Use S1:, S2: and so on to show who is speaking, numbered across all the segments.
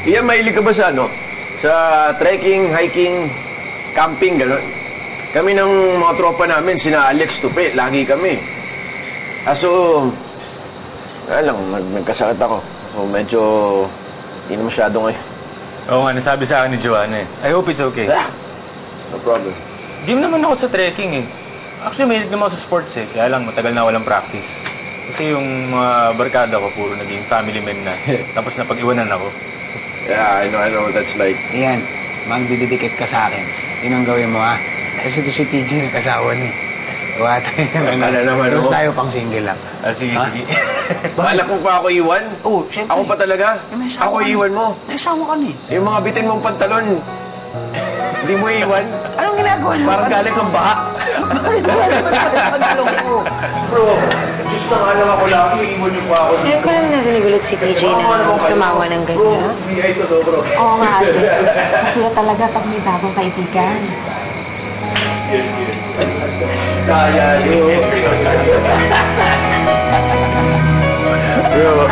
S1: Iyan, mahilig ka ba sa ano? Sa trekking, hiking, camping, gano'n? Kami ng mga tropa namin, sina Alex, Tupi, lagi kami. Kaso, lang, nagkasakit ako. So, medyo, hindi na masyado ngayon.
S2: Oo nga, nasabi sa akin ni Joanna eh. I hope it's okay.
S1: No problem.
S2: Di naman ako sa trekking eh. Actually, mahilig naman ako sa sports eh. Kaya lang, matagal na walang practice. Kasi yung mga barkada ko, puro naging family men na. Tapos napag-iwanan ako.
S1: Yeah, I know, that's like...
S3: Iyan, magdididikit ka sa akin. Yun ang gawin mo, ha? Kasi ito si TJ nagkasawa na eh. Gawa tayo.
S1: Ano naman,
S3: Tapos tayo pang single lang.
S2: Sige, sige.
S1: Balak mo pa ako iwan?
S3: Oo, syempre.
S1: Ako pa talaga? Ako iwan mo?
S3: Nagsawa ka na eh.
S1: Yung mga bitin mong pantalon, hindi mo iwan?
S3: Anong ginagawa niyo?
S1: Parang galing kang baha.
S3: Pantalong ko.
S1: Bro, just na nga lang ako lagi, iwan niyo pa ako.
S4: Ngayon ko lang narinig ulit si TJ na tumawa ng ganyan.
S1: Bro, bigay ito to, bro.
S4: Oo nga, ate. Masaya talaga pag may bagong kaibigan.
S1: Kaya niyo. Bro.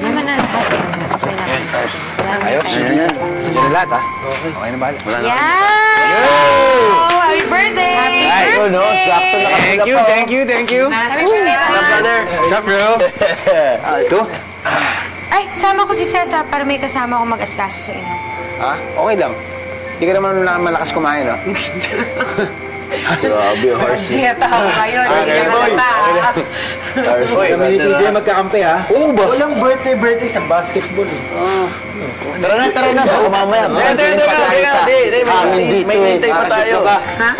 S4: Naman na lahat. Okay na.
S3: Ayos. Diyan na lahat, ha? Okay na bahala. Wala na.
S4: Oh, happy birthday!
S3: Ay, ito, no? Sakto na kami. Thank you.
S4: Happy birthday,
S1: Brother.
S3: What's up, bro? Let's go.
S4: Ay, sama ko si Cesa para may kasama akong mag-asikaso sa inyo.
S3: Ha? Okay lang. Hindi ka naman malakas kumain, no?
S1: Grabe, horsey.
S4: Dieta ako ngayon. Hindi ka halata.
S5: Hoy, kami ni TJ magkakampi ha?
S3: Oo ba?
S5: Walang birthday sa basketball eh.
S3: Tara na. Baka mamaya.
S1: Hangin dito
S3: May hintay
S1: pa tayo.
S4: Ha?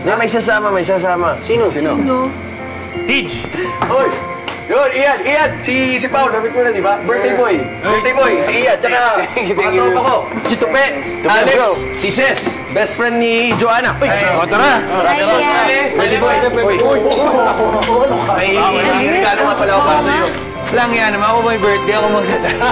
S1: May sasama. Sino?
S2: Tej!
S1: Hoy! Yun, Ian! Si Pao, namit mo na, di ba? Birthday boy, si Ian, tsaka mga tropa ko. Si Tupe, Alex, si Ses, best friend ni Joanna. Uy, tara! Birthday boy. May regalo nga pala ako para sa'yo.
S3: Lang yan naman. Ako may birthday. Ako magdadala.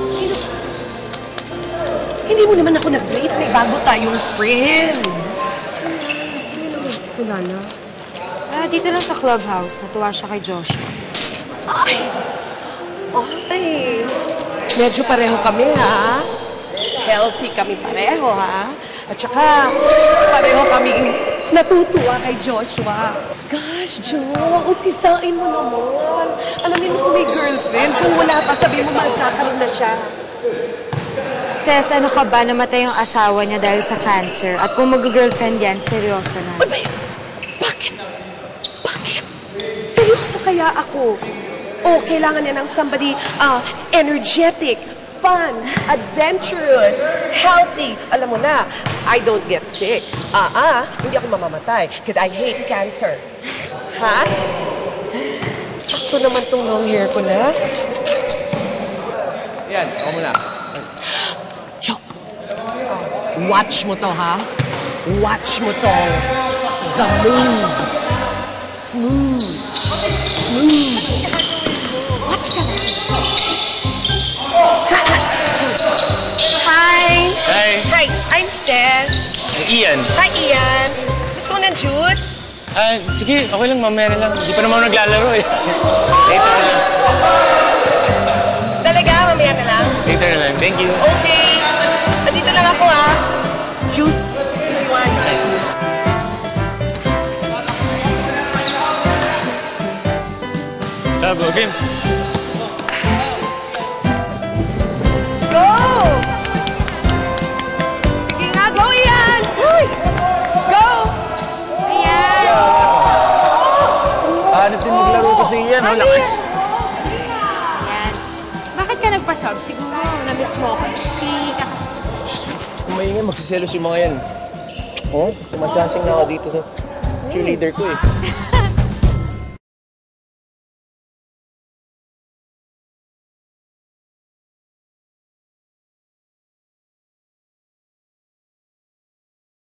S6: Sino? Hindi mo naman ako nag-brief. May bago tayong friend. Sino naman kilala?
S4: Dito lang sa clubhouse. Natuwa siya kay Joshua.
S6: Ay, medyo pareho kami, ha? Healthy kami pareho, ha? At saka, pareho kaming natutuwa kay Joshua. Gosh, Jo, usisain mo naman. Alamin mo kung may girlfriend. Kung wala pa, sabi mo magkakaroon na siya.
S4: Ses, ano ka ba? Namatay yung asawa niya dahil sa cancer. At kung mag-girlfriend yan, seryoso na.
S6: Abay, bakit? Seryoso kaya ako? Oh, kailangan niya ng somebody energetic, fun, adventurous, healthy. Alam mo na, I don't get sick. Hindi ako mamamatay because I hate cancer. Ha? Sakto naman tong long hair ko na.
S2: Yan, ako muna.
S6: Chok! Watch mo to, ha? Watch mo to. The moves. Smooth. Watch ka lang. Hi, I'm Ces.
S2: Ian.
S6: Hi, Ian. Gusto mo ng juice?
S2: Sige, okay lang, mamaya na lang. Hindi pa naman ako naglalaro eh. Later na lang.
S6: Talaga, mamaya na lang?
S2: Later na lang. Thank you.
S6: Okay. Andito lang ako, ha? Juice. If you want.
S2: Sabo, game.
S6: Go! Sige nga, go, Ian! Go!
S4: Ayan!
S1: Hanap din maglaro ko si Ian, no? Lakas.
S4: Ayan. Bakit ka nagpa-sub? Siguro, na-miss mo ako. Hindi ka kasi.
S5: Kung maingay, magsiselos yung mga yan. Oh, tumatsansing na ako dito sa cheerleader ko eh.